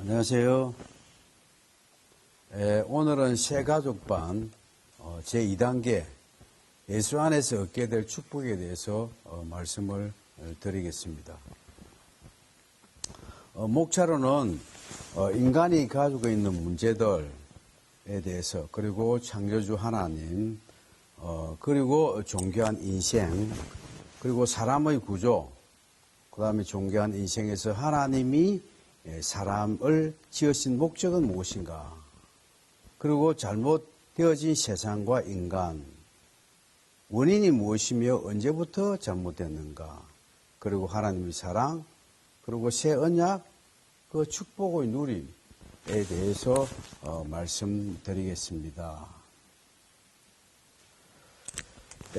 안녕하세요. 오늘은 새가족반 제2단계 예수 안에서 얻게 될 축복에 대해서 말씀을 드리겠습니다. 목차로는 인간이 가지고 있는 문제들에 대해서, 그리고 창조주 하나님, 그리고 존귀한 인생, 그리고 사람의 구조, 그 다음에 존귀한 인생에서 하나님이 사람을 지으신 목적은 무엇인가, 그리고 잘못되어진 세상과 인간, 원인이 무엇이며 언제부터 잘못됐는가, 그리고 하나님의 사랑, 그리고 새 언약, 그 축복의 누림에 대해서 말씀드리겠습니다.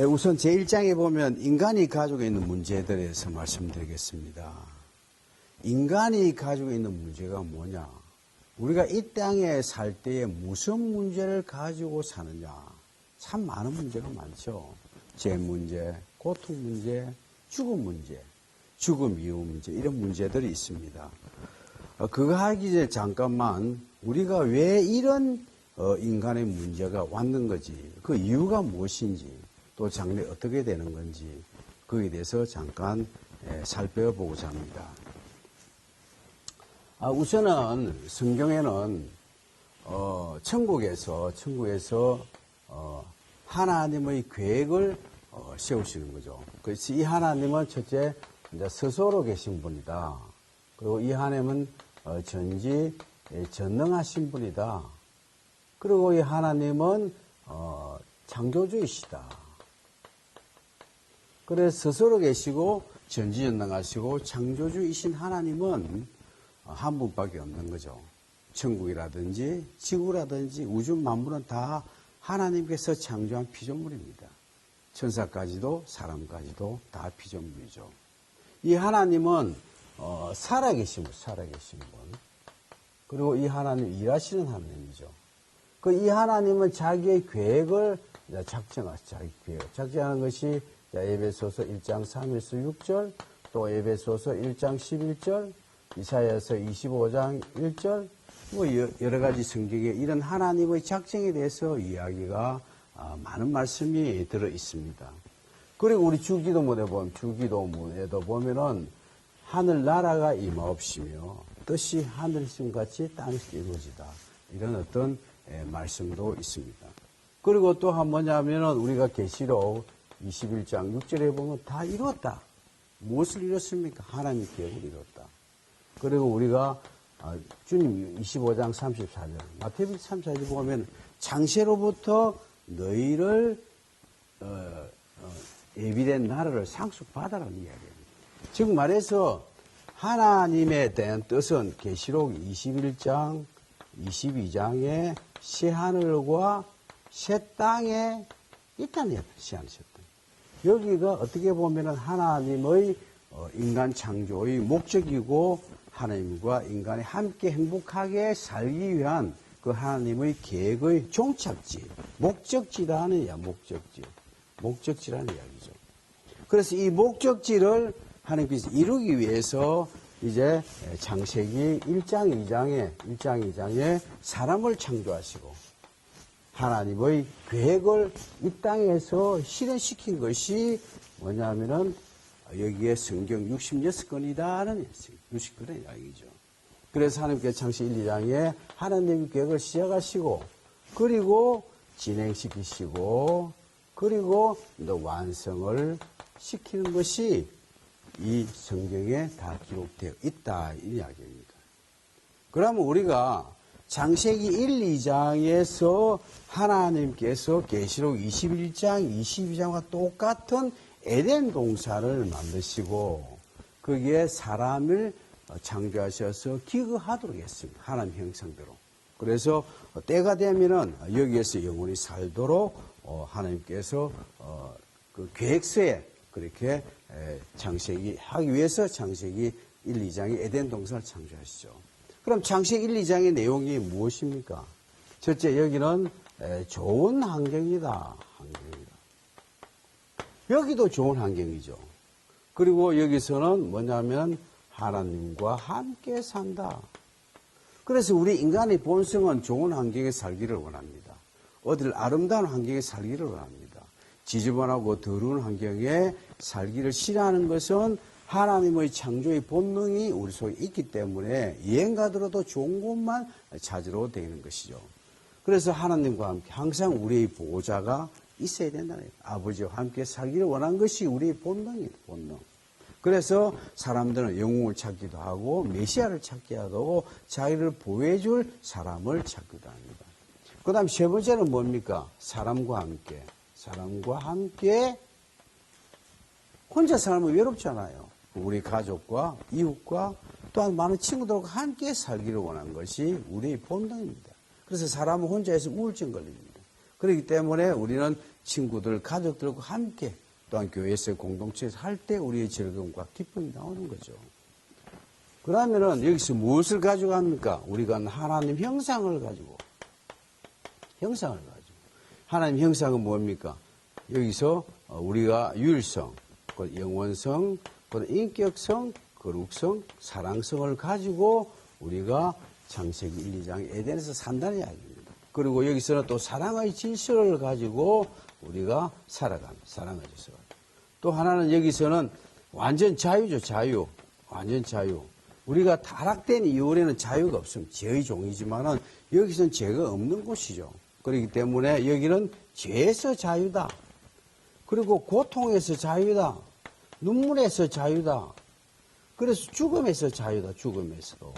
우선 제1장에 보면 인간이 가지고 있는 문제들에 대해서 말씀드리겠습니다. 인간이 가지고 있는 문제가 뭐냐? 우리가 이 땅에 살 때에 무슨 문제를 가지고 사느냐? 참 많은 문제가 많죠. 죄 문제, 고통 문제, 죽음 문제, 죽음 이후 문제, 이런 문제들이 있습니다. 그거 하기 전에 잠깐만 우리가 왜 이런 인간의 문제가 왔는 거지, 그 이유가 무엇인지, 또 장래 어떻게 되는 건지, 거기에 대해서 잠깐 살펴보고자 합니다. 우선은 성경에는 천국에서 하나님의 계획을 세우시는 거죠. 그래서 이 하나님은 첫째 이제 스스로 계신 분이다. 그리고 이 하나님은 전능하신 분이다. 그리고 이 하나님은 창조주이시다. 그래서 스스로 계시고 전지전능하시고 창조주이신 하나님은 한 분밖에 없는 거죠. 천국이라든지 지구라든지 우주 만물은 다 하나님께서 창조한 피조물입니다. 천사까지도 사람까지도 다 피조물이죠. 이 하나님은 살아계신 분. 그리고 이 하나님 일하시는 하나님이죠. 이 하나님은 자기의 계획을 작정하는 것이 에베소서 1장 3에서 6절, 또 에베소서 1장 11절, 이사야서 25장 1절, 여러 가지 성경에 이런 하나님의 작정에 대해서 이야기가 많은 말씀이 들어 있습니다. 그리고 우리 주기도문에도 보면은 하늘나라가 임하옵시며 뜻이 하늘심 같이 땅에서 이루어지다, 이런 어떤 말씀도 있습니다. 그리고 또 한 뭐냐면은 우리가 계시록 21장 6절에 보면 다 이루었다. 무엇을 이뤘습니까? 하나님의 계획을 이뤘다. 그리고 우리가 주님 25장 34절, 마태복음 34절 보면 창세로부터 너희를 예비된 나라를 상속받아라는 이야기입니다. 즉 말해서 하나님에 대한 뜻은 계시록 21장, 22장에 새 하늘과 새 땅에 있다는 얘기입니다. 새 하늘, 새 땅. 여기가 어떻게 보면 하나님의 인간 창조의 목적이고 하나님과 인간이 함께 행복하게 살기 위한 그 하나님의 계획의 종착지, 목적지라는 이야기죠. 그래서 이 목적지를 하나님께서 이루기 위해서 이제 창세기 1장 2장에 사람을 창조하시고 하나님의 계획을 이 땅에서 실현시킨 것이 뭐냐면은 여기에 성경 66권이다는 60권의 이야기죠. 그래서 하나님께서 창세기 1, 2장에 하나님의 계획을 시작하시고, 그리고 진행시키시고, 그리고 또 완성을 시키는 것이 이 성경에 다 기록되어 있다, 이 이야기입니다. 그러면 우리가 창세기 1, 2장에서 하나님께서 계시록 21장, 22장과 똑같은 에덴 동산을 만드시고 거기에 사람을 창조하셔서 기거하도록 했습니다. 하나님 형상대로. 그래서 때가 되면은 여기에서 영원히 살도록 하나님께서 그 계획서에 그렇게 창세기 하기 위해서 창세기 1, 2장에 에덴 동산을 창조하시죠. 그럼 창세기 1, 2장의 내용이 무엇입니까? 첫째, 여기는 좋은 환경이다. 여기도 좋은 환경이죠. 그리고 여기서는 뭐냐면 하나님과 함께 산다. 그래서 우리 인간의 본성은 좋은 환경에 살기를 원합니다. 어딜 아름다운 환경에 살기를 원합니다. 지저분하고 더러운 환경에 살기를 싫어하는 것은 하나님의 창조의 본능이 우리 속에 있기 때문에 여행 가더라도 좋은 곳만 찾으러 다니는 것이죠. 그래서 하나님과 함께 항상 우리의 보호자가 있어야 된다는 거예요. 아버지와 함께 살기를 원하는 것이 우리의 본능이에요. 본능. 그래서 사람들은 영웅을 찾기도 하고 메시아를 찾기도 하고 자기를 보호해줄 사람을 찾기도 합니다. 그 다음 세 번째는 뭡니까? 사람과 함께. 사람과 함께 혼자 살면 외롭잖아요. 우리 가족과 이웃과 또한 많은 친구들과 함께 살기를 원하는 것이 우리의 본능입니다. 그래서 사람은 혼자 있으면 우울증 걸립니다. 그렇기 때문에 우리는 친구들, 가족들과 함께 또한 교회에서 공동체에서 할 때 우리의 즐거움과 기쁨이 나오는 거죠. 그러면은 여기서 무엇을 가지고 합니까? 우리가 하나님 형상을 가지고. 하나님 형상은 뭡니까? 여기서 우리가 유일성, 영원성, 인격성, 거룩성, 사랑성을 가지고 우리가 창세기 1, 2장 에덴에서 산다는 이야기입니다. 그리고 여기서는 또 사랑의 질서를 가지고 우리가 살아갑니다. 사랑의 질서가. 또 하나는 여기서는 완전 자유죠. 자유. 완전 자유. 우리가 타락된 이후에는 자유가 없습니다. 죄의 종이지만은 여기서는 죄가 없는 곳이죠. 그렇기 때문에 여기는 죄에서 자유다. 그리고 고통에서 자유다. 눈물에서 자유다. 그래서 죽음에서 자유다. 죽음에서도.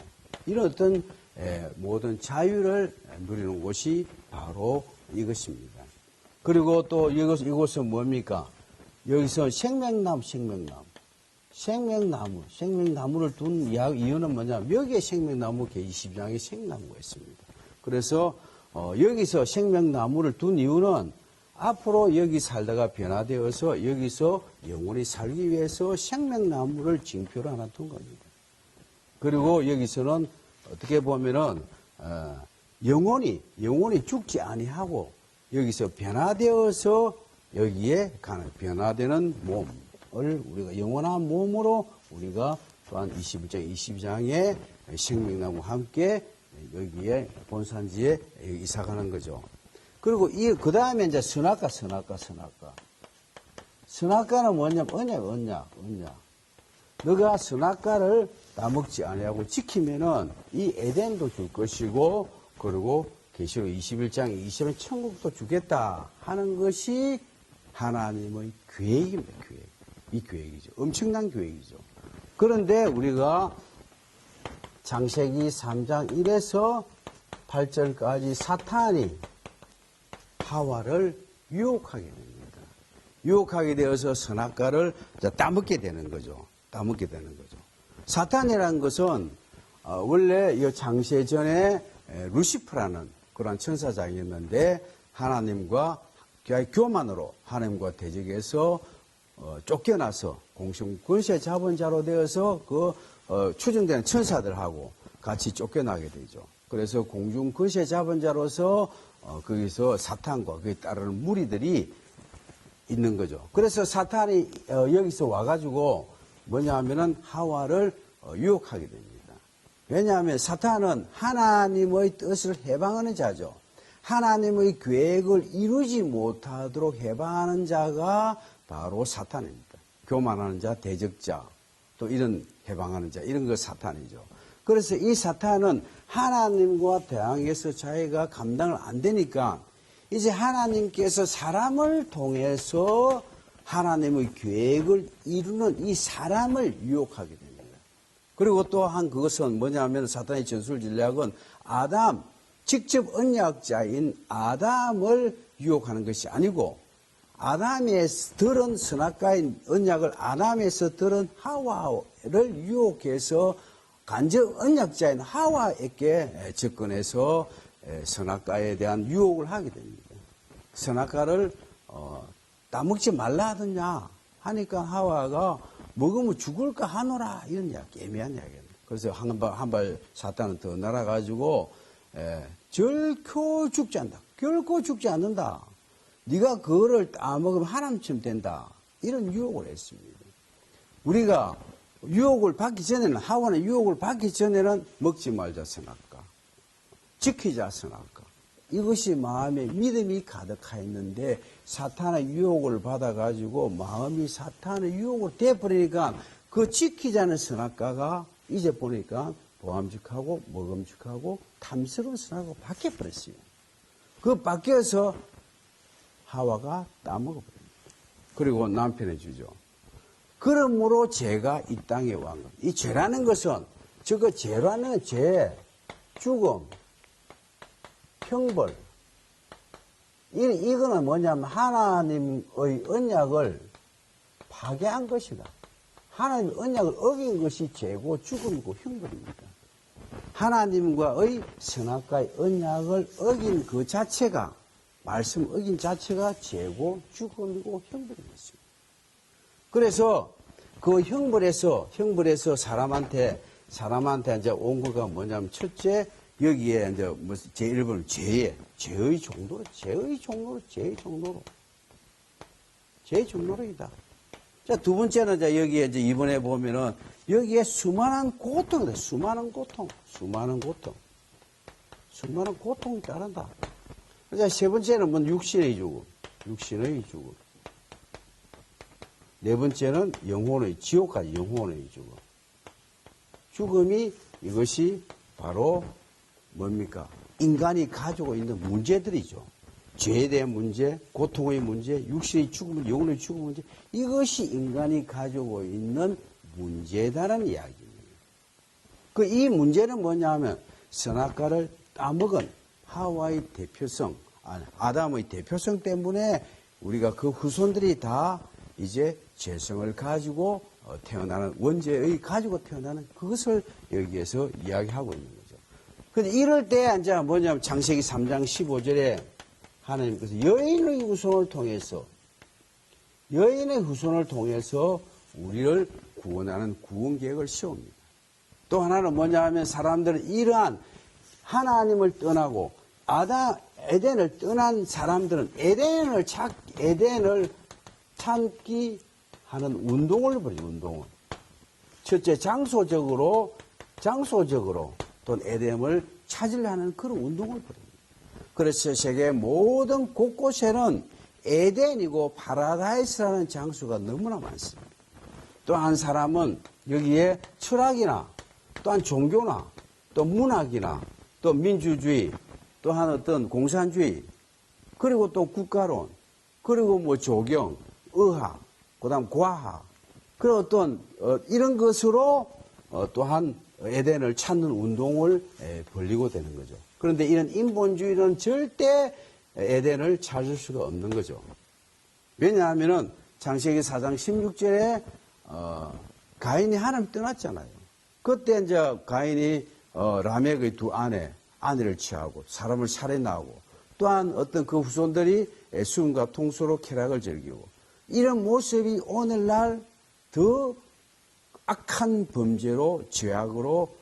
이런 어떤 모든 자유를 누리는 곳이 바로 이것입니다. 그리고 또 이곳은 뭡니까? 여기서 생명나무를 둔 이유는 뭐냐면 여기에 생명나무 계22장에 생명나무가 있습니다. 그래서 여기서 생명나무를 둔 이유는 앞으로 여기 살다가 변화되어서 여기서 영원히 살기 위해서 생명나무를 징표로 하나 둔 겁니다. 그리고 여기서는 어떻게 보면은 영원히 죽지 아니하고 여기서 변화되어서 여기에 가는 변화되는 몸을 우리가 영원한 몸으로 우리가 또한 21장, 22장에 생명나무와 함께 여기에 본산지에 이사가는 거죠. 그리고 그 다음에 이제 선악과. 선악과는 뭐냐면 언약. 너가 선악과를 따먹지 아니하고 지키면은 이 에덴도 줄 것이고, 그리고 계시록 21장 20은 천국도 주겠다 하는 것이 하나님의 계획입니다. 이 계획이죠. 엄청난 계획이죠. 그런데 우리가 창세기 3장 1에서 8절까지 사탄이 하와를 유혹하게 됩니다. 유혹하게 되어서 선악과를 따먹게 되는 거죠. 사탄이라는 것은 원래 이 창세전에 루시프라는 그런 천사장이었는데 하나님과 교만으로 하나님과 대적해서 쫓겨나서 공중 권세 잡은 자로 되어서 추정되는 천사들하고 같이 쫓겨나게 되죠. 그래서 공중 권세 잡은 자로서 거기서 사탄과 그에 따르는 무리들이 있는 거죠. 그래서 사탄이 여기서 와가지고 뭐냐 하면은 하와를 유혹하게 됩니다. 왜냐하면 사탄은 하나님의 뜻을 해방하는 자죠. 하나님의 계획을 이루지 못하도록 해방하는 자가 바로 사탄입니다. 교만하는 자, 대적자, 또 이런 해방하는 자, 이런 거 사탄이죠. 그래서 이 사탄은 하나님과 대항해서 자기가 감당을 안 되니까 이제 하나님께서 사람을 통해서 하나님의 계획을 이루는 이 사람을 유혹하게 됩니다. 그리고 또한 그것은 뭐냐면 사탄의 전술 전략은 직접 언약자인 아담을 유혹하는 것이 아니고 아담에서 들은 선악과의 언약을 아담에서 들은 하와를 유혹해서 간접 언약자인 하와에게 접근해서 선악과에 대한 유혹을 하게 됩니다. 선악과를 따먹지 말라 하더냐 하니까 하와가 먹으면 죽을까 하노라 이런 이야기, 애매한 이야기입니다. 그래서 한 발 사탄은 더 날아가지고 결코 죽지 않는다. 네가 그거를 따먹으면 하나님처럼 된다. 이런 유혹을 했습니다. 우리가 유혹을 받기 전에는 하와는 유혹을 받기 전에는 먹지 말자 선악과. 지키자 선악과. 이것이 마음에 믿음이 가득하였는데 사탄의 유혹을 받아가지고 마음이 사탄의 유혹을 돼버리니까 그 지키자는 선악과가 이제 보니까 보암직하고 먹음직하고 탐스러운 선악과가 바뀌어버렸어요. 그 바뀌어서 하와가 따먹어버립니다. 그리고 남편에 주죠. 그러므로 죄가 이 땅에 온 겁니다. 이 죄라는 것은 저거 죄라는 죄, 죽음, 형벌. 이거는 뭐냐면 하나님의 언약을 파괴한 것이다. 하나님의 언약을 어긴 것이 죄고 죽음이고 형벌입니다. 하나님과의 선악과의 언약을 어긴 그 자체가, 말씀 어긴 자체가 죄고 죽음이고 형벌이었습니다. 그래서 그 형벌에서 사람한테 이제 온 거가 뭐냐면 첫째, 여기에 이제 뭐 제1번은 죄의 종로이다. 자, 두 번째는 이제 여기에 이제 이번에 보면은 여기에 수많은 고통이 따른다. 자, 세 번째는 뭐 육신의 죽음. 네 번째는 지옥까지 영혼의 죽음. 죽음이 이것이 바로 뭡니까? 인간이 가지고 있는 문제들이죠. 죄에 대한 문제, 고통의 문제, 육신의 죽음, 영혼의 죽음 문제. 이것이 인간이 가지고 있는 문제다라는 이야기입니다. 이 문제는 뭐냐면 선악과를 따먹은 하와의 대표성, 아담의 대표성 때문에 우리가 그 후손들이 다 이제 죄성을 가지고 태어나는, 원죄의 가지고 태어나는 그것을 여기에서 이야기하고 있는 거죠. 근데 이럴 때 이제 뭐냐면 창세기 3장 15절에 하나님께서 여인의 후손을 통해서 우리를 구원하는 구원 계획을 세웁니다. 또 하나는 뭐냐 하면 사람들은 이러한 하나님을 떠나고 에덴을 떠난 사람들은 에덴을 찾기 하는 운동을 벌이죠, 운동을. 첫째, 장소적으로 또 에덴을 찾으려 하는 그런 운동을 벌입니다. 그래서 세계 모든 곳곳에는 에덴이고 파라다이스라는 장소가 너무나 많습니다. 또 한 사람은 여기에 철학이나 또한 종교나 또 문학이나 또 민주주의 또한 어떤 공산주의 그리고 또 국가론 그리고 뭐 조경, 의학, 그다음 과학 그리고 어떤 이런 것으로 또한 에덴을 찾는 운동을 벌리고 되는 거죠. 그런데 이런 인본주의는 절대 에덴을 찾을 수가 없는 거죠. 왜냐하면은 창세기 4장 16절에 가인이 하나님 떠났잖아요. 그때 이제 가인이 라멕의 두 아내를 취하고 사람을 살해나고 또한 어떤 그 후손들이 수금과 통수로 쾌락을 즐기고 이런 모습이 오늘날 더 악한 범죄로 죄악으로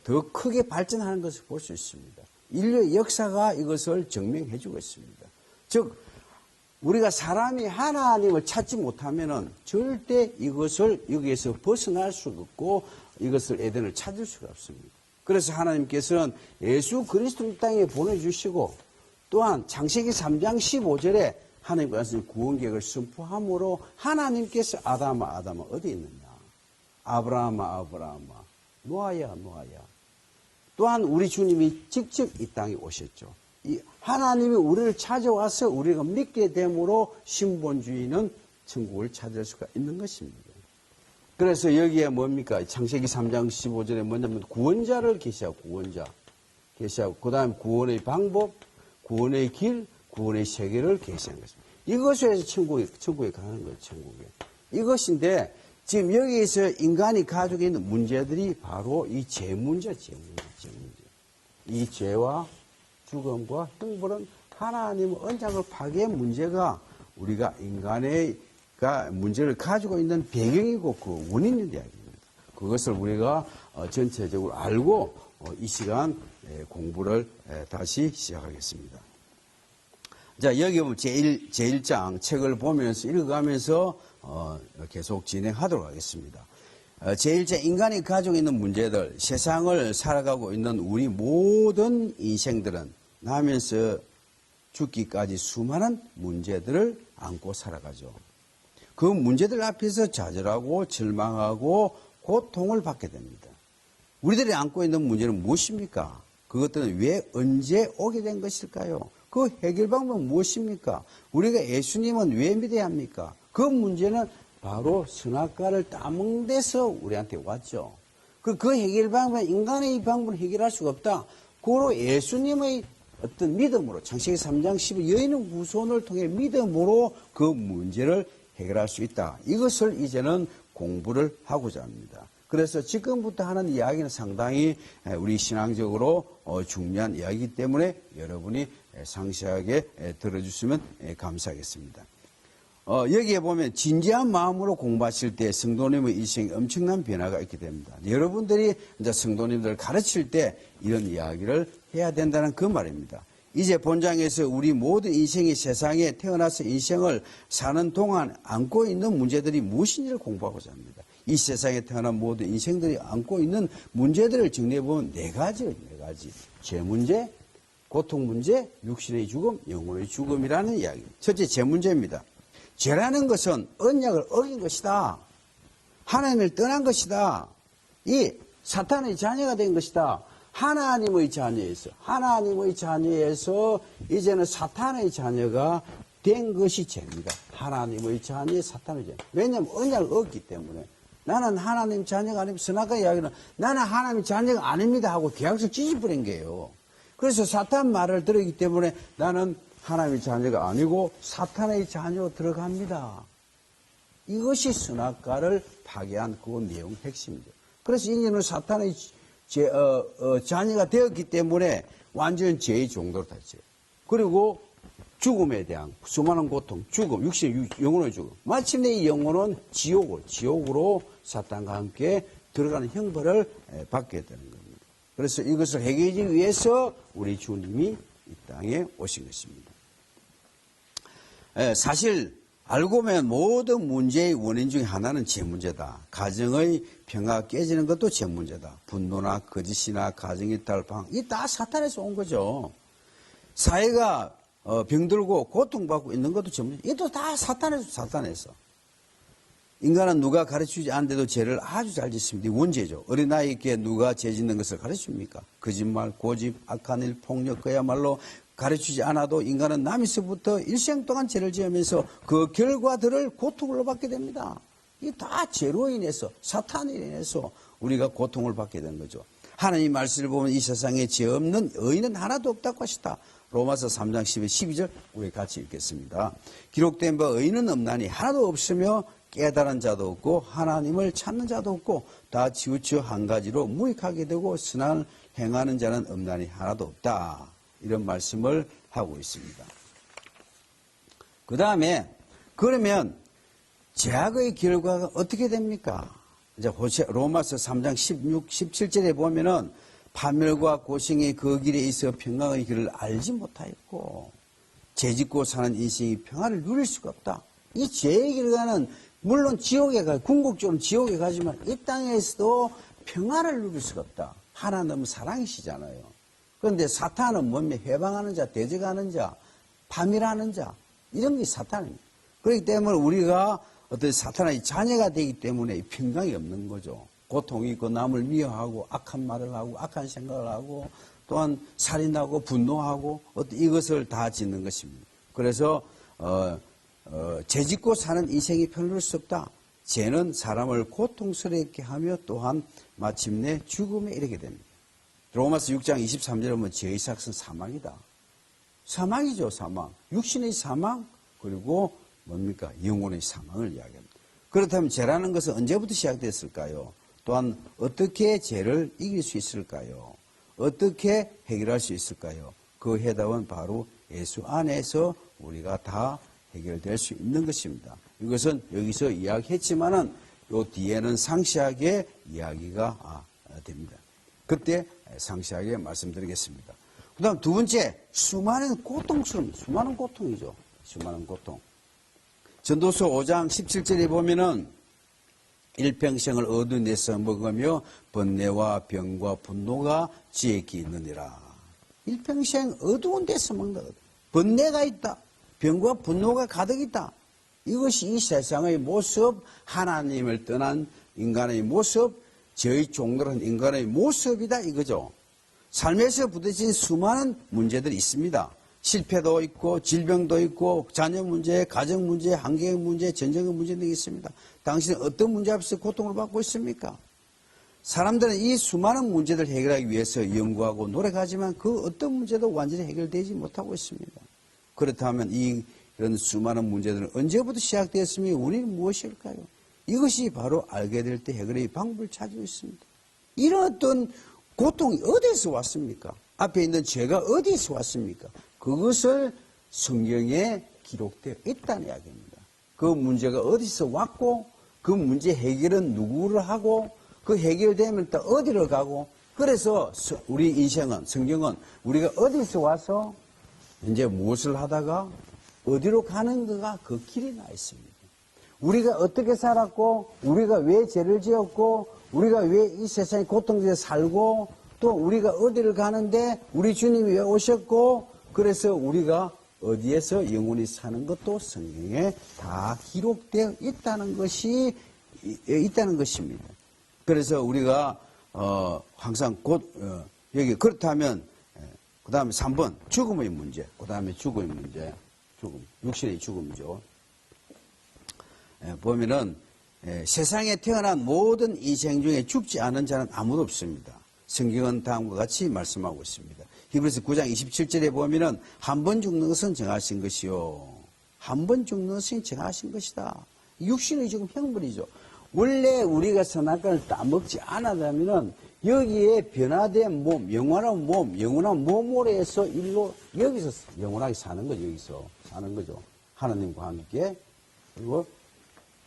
더 크게 발전하는 것을 볼 수 있습니다. 인류의 역사가 이것을 증명해주고 있습니다. 즉 우리가 사람이 하나님을 찾지 못하면은 절대 이것을 여기에서 벗어날 수가 없고 이것을 에덴을 찾을 수가 없습니다. 그래서 하나님께서는 예수 그리스도를 땅에 보내주시고 또한 창세기 3장 15절에 하나님께서 구원 계획을 선포함으로 하나님께서 아담아 어디 있느냐? 아브라함아 노아야. 또한 우리 주님이 직접 이 땅에 오셨죠. 하나님이 우리를 찾아와서 우리가 믿게 됨으로 신본주의는 천국을 찾을 수가 있는 것입니다. 그래서 여기에 뭡니까? 창세기 3장 15절에 뭐냐면 구원자를 계시하고 그 다음에 구원의 방법, 구원의 길, 구원의 세계를 계시한 것입니다. 이것에서 천국에 가는 거예요, 천국에. 이것인데 지금 여기에서 인간이 가지고 있는 문제들이 바로 이 죄 문제. 이 죄와 죽음과 형벌은 하나님의 언약을 파괴한 문제가 우리가 인간의 문제를 가지고 있는 배경이고 그 원인인 이야기입니다. 그것을 우리가 전체적으로 알고 이 시간 공부를 다시 시작하겠습니다. 자, 여기 보면 제1장 책을 보면서 읽어가면서 계속 진행하도록 하겠습니다. 제1장 인간이 가지고 있는 문제들, 세상을 살아가고 있는 우리 모든 인생들은 나면서 죽기까지 수많은 문제들을 안고 살아가죠. 그 문제들 앞에서 좌절하고 절망하고 고통을 받게 됩니다. 우리들이 안고 있는 문제는 무엇입니까? 그것들은 왜 언제 오게 된 것일까요? 그 해결 방법은 무엇입니까? 우리가 예수님은 왜 믿어야 합니까? 그 문제는 바로 선악과를 따먹는 데서 우리한테 왔죠. 그 해결 방법은 인간의 이 방법을 해결할 수가 없다. 고로 예수님의 어떤 믿음으로 창세기 3장 10일 여인의 후손을 통해 믿음으로 그 문제를 해결할 수 있다. 이것을 이제는 공부를 하고자 합니다. 그래서 지금부터 하는 이야기는 상당히 우리 신앙적으로 중요한 이야기이기 때문에 여러분이 상세하게 들어주시면 감사하겠습니다. 여기에 보면 진지한 마음으로 공부하실 때 성도님의 일생에 엄청난 변화가 있게 됩니다. 여러분들이 이제 성도님들을 가르칠 때 이런 이야기를 해야 된다는 그 말입니다. 이제 본장에서 우리 모든 인생이 세상에 태어나서 인생을 사는 동안 안고 있는 문제들이 무엇인지를 공부하고자 합니다. 이 세상에 태어난 모든 인생들이 안고 있는 문제들을 정리해보면 네 가지. 죄 문제, 고통 문제, 육신의 죽음, 영혼의 죽음이라는 이야기. 첫째, 죄 문제입니다. 죄라는 것은 언약을 어긴 것이다. 하나님을 떠난 것이다. 이 사탄의 자녀가 된 것이다. 하나님의 자녀에서 이제는 사탄의 자녀가 된 것이 죄입니다. 하나님의 자녀, 사탄의 자녀. 왜냐하면 언약을 얻기 때문에. 나는 하나님 자녀가 아니고 선악과 이야기는 나는 하나님 자녀가 아닙니다 하고 계약서 찢어버린 거예요. 그래서 사탄 말을 들었기 때문에 나는 하나님의 자녀가 아니고 사탄의 자녀로 들어갑니다. 이것이 선악과를 파괴한 그 내용 핵심이죠. 그래서 인간은 사탄의 자녀가 되었기 때문에 완전 죄의 종도로 됐죠. 그리고 죽음에 대한 수많은 고통, 죽음, 육신의 영혼의 죽음. 마침내 이 영혼은 지옥으로 사탄과 함께 들어가는 형벌을 받게 되는 겁니다. 그래서 이것을 해결하기 위해서 우리 주님이 이 땅에 오신 것입니다. 사실 알고 보면 모든 문제의 원인 중에 하나는 죄 문제다. 가정의 평화가 깨지는 것도 죄 문제다. 분노나 거짓이나 가정의 탈방, 이 다 사탄에서 온 거죠. 사회가 병들고 고통받고 있는 것도 죄 문제. 이것도 다 사탄에서. 인간은 누가 가르치지 않는데도 죄를 아주 잘 짓습니다. 이 원죄죠. 어린아이에게 누가 죄 짓는 것을 가르칩니까? 거짓말, 고집, 악한 일, 폭력, 그야말로 가르치지 않아도 인간은 남에서부터 일생 동안 죄를 지으면서 그 결과들을 고통을 받게 됩니다. 이게 다 죄로 인해서, 사탄으로 인해서 우리가 고통을 받게 되는 거죠. 하나님 말씀을 보면 이 세상에 죄 없는 의인은 하나도 없다고 하시다. 로마서 3장 12절 우리 같이 읽겠습니다. 기록된 바 의인은 없나니 하나도 없으며 깨달은 자도 없고 하나님을 찾는 자도 없고 다 치우쳐 한 가지로 무익하게 되고 선을 행하는 자는 없나니 하나도 없다. 이런 말씀을 하고 있습니다. 그 다음에 그러면 죄악의 결과가 어떻게 됩니까? 이제 로마서 3장 16, 17절에 보면은 파멸과 고생이 그 길에 있어 평강의 길을 알지 못하였고 죄짓고 사는 인생이 평화를 누릴 수가 없다. 이 죄의 결과는 물론 지옥에 궁극적으로 지옥에 가지만 이 땅에서도 평화를 누릴 수가 없다. 하나님은 사랑이시잖아요. 그런데 사탄은 몸에 해방하는 자, 대적하는 자, 파멸하는 자, 이런 게 사탄입니다. 그렇기 때문에 우리가 어떤 사탄의 자녀가 되기 때문에 평강이 없는 거죠. 고통이 있고 남을 미워하고 악한 말을 하고 악한 생각을 하고 또한 살인하고 분노하고 이것을 다 짓는 것입니다. 그래서 죄짓고 사는 인생이 편할 수 없다. 죄는 사람을 고통스럽게 하며 또한 마침내 죽음에 이르게 됩니다. 로마서 6장 23절에 보면 죄의 삭은 사망이다. 사망이죠, 사망. 육신의 사망, 그리고 뭡니까? 영혼의 사망을 이야기합니다. 그렇다면 죄라는 것은 언제부터 시작됐을까요? 또한 어떻게 죄를 이길 수 있을까요? 어떻게 해결할 수 있을까요? 그 해답은 바로 예수 안에서 우리가 다 해결될 수 있는 것입니다. 이것은 여기서 이야기했지만은 요 뒤에는 상세하게 이야기가 됩니다. 그때 상세하게 말씀드리겠습니다. 그 다음 두 번째, 수많은 고통이죠. 수많은 고통. 전도서 5장 17절에 보면은 일평생을 어두운 데서 먹으며 번뇌와 병과 분노가 지혜기 있느니라. 일평생 어두운 데서 먹는다. 번뇌가 있다. 병과 분노가 가득 있다. 이것이 이 세상의 모습, 하나님을 떠난 인간의 모습, 저희 종들은 인간의 모습이다 이거죠. 삶에서 부딪힌 수많은 문제들이 있습니다. 실패도 있고 질병도 있고 자녀 문제, 가정 문제, 환경 문제, 전쟁의 문제 등이 있습니다. 당신은 어떤 문제 앞에서 고통을 받고 있습니까? 사람들은 이 수많은 문제들을 해결하기 위해서 연구하고 노력하지만 그 어떤 문제도 완전히 해결되지 못하고 있습니다. 그렇다면 이런 수많은 문제들은 언제부터 시작되었으며 우리는 무엇일까요? 이것이 바로 알게 될 때 해결의 방법을 찾고 있습니다. 이런 어떤 고통이 어디서 왔습니까? 앞에 있는 죄가 어디서 왔습니까? 그것을 성경에 기록되어 있다는 이야기입니다. 그 문제가 어디서 왔고 그 문제 해결은 누구를 하고 그 해결되면 또 어디로 가고 그래서 우리 인생은 성경은 우리가 어디서 와서 이제 무엇을 하다가 어디로 가는 거가 그 길이 나 있습니다. 우리가 어떻게 살았고 우리가 왜 죄를 지었고 우리가 왜 이 세상에 고통에서 살고 또 우리가 어디를 가는데 우리 주님이 왜 오셨고 그래서 우리가 어디에서 영원히 사는 것도 성경에 다 기록되어 있다는 것입니다. 그래서 우리가 항상 여기 그렇다면 그 다음에 3번 죽음의 문제, 그 다음에 죽음의 문제, 육신의 죽음이죠. 보면은 세상에 태어난 모든 인생 중에 죽지 않은 자는 아무도 없습니다. 성경은 다음과 같이 말씀하고 있습니다. 히브리서 9장 27절에 보면은 한 번 죽는 것은 정하신 것이요. 한 번 죽는 것은 정하신 것이다. 육신의 죽음 형벌이죠. 원래 우리가 선악과를 따먹지 않았다면은 여기에 변화된 몸, 영원한 몸으로 해서 일로 여기서 영원하게 사는 거죠. 여기서 사는 거죠. 하나님과 함께 그리고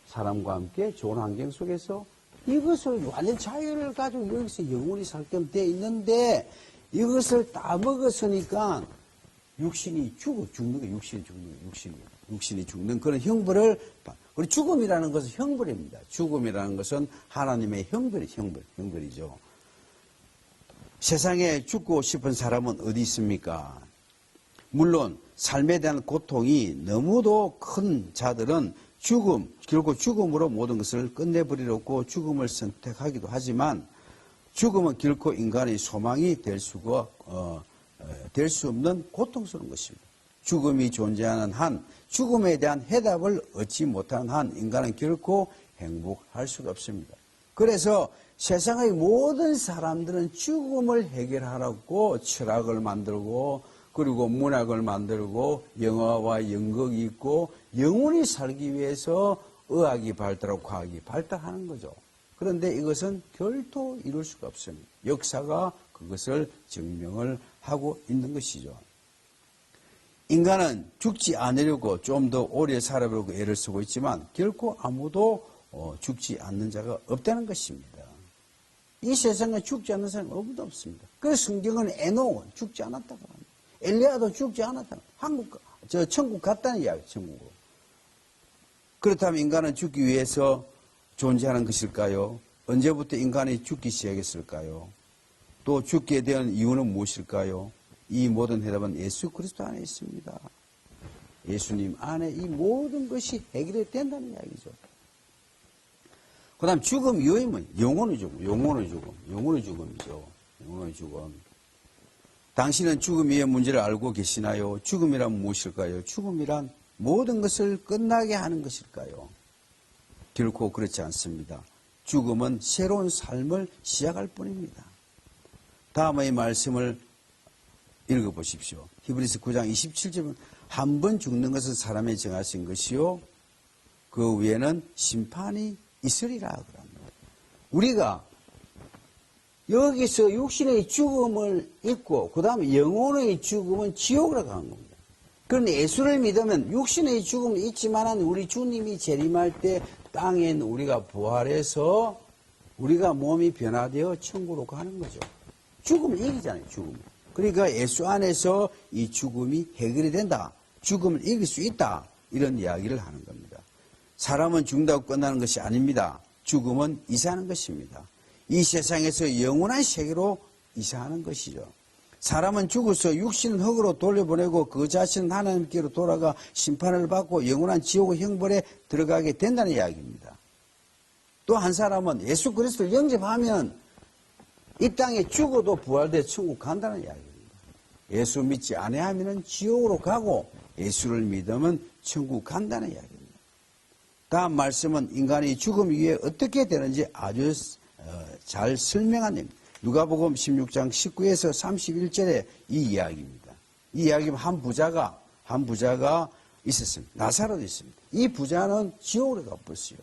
사람과 함께 좋은 환경 속에서 이것을 완전 자유를 가지고 여기서 영원히 살게끔 되어 있는데 이것을 다 먹었으니까 육신이 죽는 거예요. 육신이 죽는 그런 형벌을 우리 죽음이라는 것은 형벌입니다. 죽음이라는 것은 하나님의 형벌이죠. 세상에 죽고 싶은 사람은 어디 있습니까? 물론 삶에 대한 고통이 너무도 큰 자들은 결국 죽음으로 모든 것을 끝내버리려고 죽음을 선택하기도 하지만 죽음은 결코 인간의 소망이 될 수 없는 고통스러운 것입니다. 죽음이 존재하는 한, 죽음에 대한 해답을 얻지 못하는 한 인간은 결코 행복할 수가 없습니다. 그래서 세상의 모든 사람들은 죽음을 해결하라고 철학을 만들고 그리고 문학을 만들고 영화와 연극이 있고 영원히 살기 위해서 의학이 발달하고 과학이 발달하는 거죠. 그런데 이것은 결코 이룰 수가 없습니다. 역사가 그것을 증명을 하고 있는 것이죠. 인간은 죽지 않으려고 좀 더 오래 살아보려고 애를 쓰고 있지만 결코 아무도 죽지 않는 자가 없다는 것입니다. 이 세상에 죽지 않는 사람은 아무도 없습니다. 그래서 성경은 에녹은 죽지 않았다고 합니다. 엘리야도 죽지 않았다. 천국 갔다는 이야기예요, 천국으로. 그렇다면 인간은 죽기 위해서 존재하는 것일까요? 언제부터 인간이 죽기 시작했을까요? 또 죽게 된 이유는 무엇일까요? 이 모든 해답은 예수 그리스도 안에 있습니다. 예수님 안에 이 모든 것이 해결이 된다는 이야기죠. 그 다음 죽음 이유는 뭐예요? 영혼의 죽음이죠. 영혼의 죽음. 당신은 죽음의 문제를 알고 계시나요? 죽음이란 무엇일까요? 죽음이란 모든 것을 끝나게 하는 것일까요? 결코 그렇지 않습니다. 죽음은 새로운 삶을 시작할 뿐입니다. 다음의 말씀을 읽어보십시오. 히브리서 9장 27절은 한 번 죽는 것은 사람이 정하신 것이요 그 위에는 심판이 있으리라 그럽니다. 우리가 여기서 육신의 죽음을 잊고 그 다음에 영혼의 죽음은 지옥으로 가는 겁니다. 그런데 예수를 믿으면 육신의 죽음은 있지만 우리 주님이 재림할 때 땅에 우리가 부활해서 우리가 몸이 변화되어 천국으로 가는 거죠. 죽음을 이기잖아요. 죽음. 그러니까 예수 안에서 이 죽음이 해결이 된다. 죽음을 이길 수 있다. 이런 이야기를 하는 겁니다. 사람은 죽는다고 끝나는 것이 아닙니다. 죽음은 이사하는 것입니다. 이 세상에서 영원한 세계로 이사하는 것이죠. 사람은 죽어서 육신은 흙으로 돌려보내고 그 자신은 하나님께로 돌아가 심판을 받고 영원한 지옥의 형벌에 들어가게 된다는 이야기입니다. 또 한 사람은 예수 그리스도를 영접하면 이 땅에 죽어도 부활돼 천국 간다는 이야기입니다. 예수 믿지 아니하면 지옥으로 가고 예수를 믿으면 천국 간다는 이야기입니다. 다음 말씀은 인간이 죽음 이후에 어떻게 되는지 아주 잘 설명한 내용입니다. 누가복음 16장 19에서 31절에 이 이야기입니다. 이 이야기는 한 부자가 있었습니다. 나사로도 있습니다. 이 부자는 지옥으로 가버렸어요.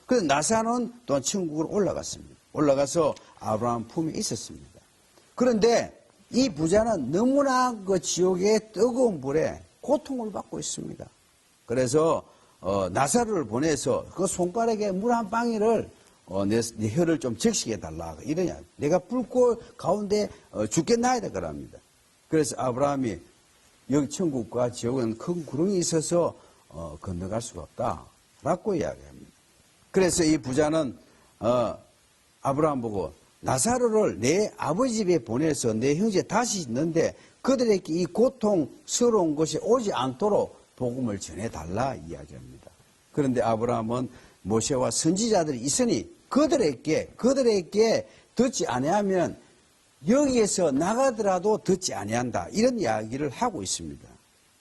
그래서 나사로는 또한 천국으로 올라갔습니다. 올라가서 아브라함 품에 있었습니다. 그런데 이 부자는 너무나 그 지옥의 뜨거운 불에 고통을 받고 있습니다. 그래서 나사로를 보내서 그 손가락에 물 한 방울을 내 혀를 좀 적시게 달라. 이러냐. 내가 불꽃 가운데 죽겠나이다. 그럽니다. 그래서 아브라함이 여기 천국과 지옥은 큰 구렁이 있어서 건너갈 수가 없다. 라고 이야기합니다. 그래서 이 부자는 아브라함 보고 나사로를 내 아버지 집에 보내서 내 형제 다시 있는데 그들에게 이 고통스러운 것이 오지 않도록 복음을 전해달라 이야기합니다. 그런데 아브라함은 모세와 선지자들이 있으니 그들에게 듣지 아니하면 여기에서 나가더라도 듣지 아니한다. 이런 이야기를 하고 있습니다.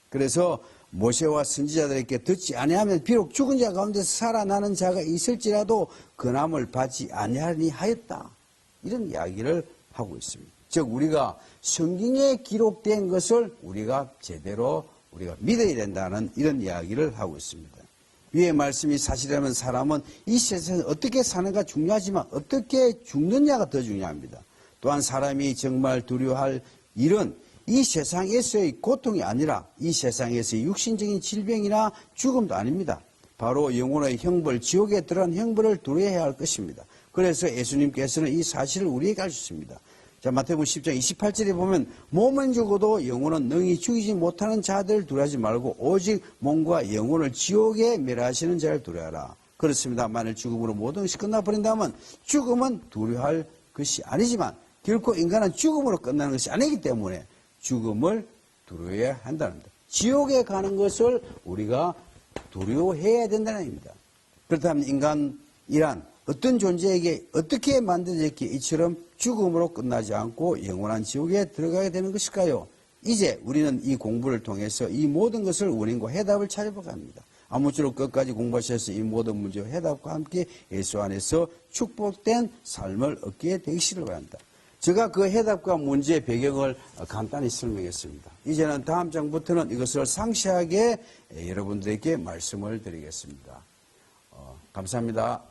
그래서 모세와 선지자들에게 듣지 아니하면 비록 죽은 자 가운데서 살아나는 자가 있을지라도 근함을 받지 아니하니 하였다. 이런 이야기를 하고 있습니다. 즉 우리가 성경에 기록된 것을 우리가 제대로 우리가 믿어야 된다는 이런 이야기를 하고 있습니다. 위의 말씀이 사실이라면 사람은 이 세상에서 어떻게 사는가 중요하지만 어떻게 죽느냐가 더 중요합니다. 또한 사람이 정말 두려워할 일은 이 세상에서의 고통이 아니라 이 세상에서의 육신적인 질병이나 죽음도 아닙니다. 바로 영혼의 형벌, 지옥에 들어간 형벌을 두려워해야 할 것입니다. 그래서 예수님께서는 이 사실을 우리에게 알려주십니다. 자, 마태복음 10장 28절에 보면 몸은 죽어도 영혼은 능히 죽이지 못하는 자들을 두려워하지 말고 오직 몸과 영혼을 지옥에 멸하시는 자를 두려워하라. 그렇습니다. 만일 죽음으로 모든 것이 끝나버린다면 죽음은 두려워할 것이 아니지만 결코 인간은 죽음으로 끝나는 것이 아니기 때문에 죽음을 두려워해야 한다는 겁니다. 지옥에 가는 것을 우리가 두려워해야 된다는 얘기입니다. 그렇다면 인간이란 어떤 존재에게 어떻게 만들어졌기에 이처럼 죽음으로 끝나지 않고 영원한 지옥에 들어가게 되는 것일까요? 이제 우리는 이 공부를 통해서 이 모든 것을 원인과 해답을 찾아보게 합니다. 아무쪼록 끝까지 공부하셔서 이 모든 문제와 해답과 함께 예수 안에서 축복된 삶을 얻게 되시기를 바랍니다. 제가 그 해답과 문제의 배경을 간단히 설명했습니다. 이제는 다음 장부터는 이것을 상세하게 여러분들에게 말씀을 드리겠습니다. 감사합니다.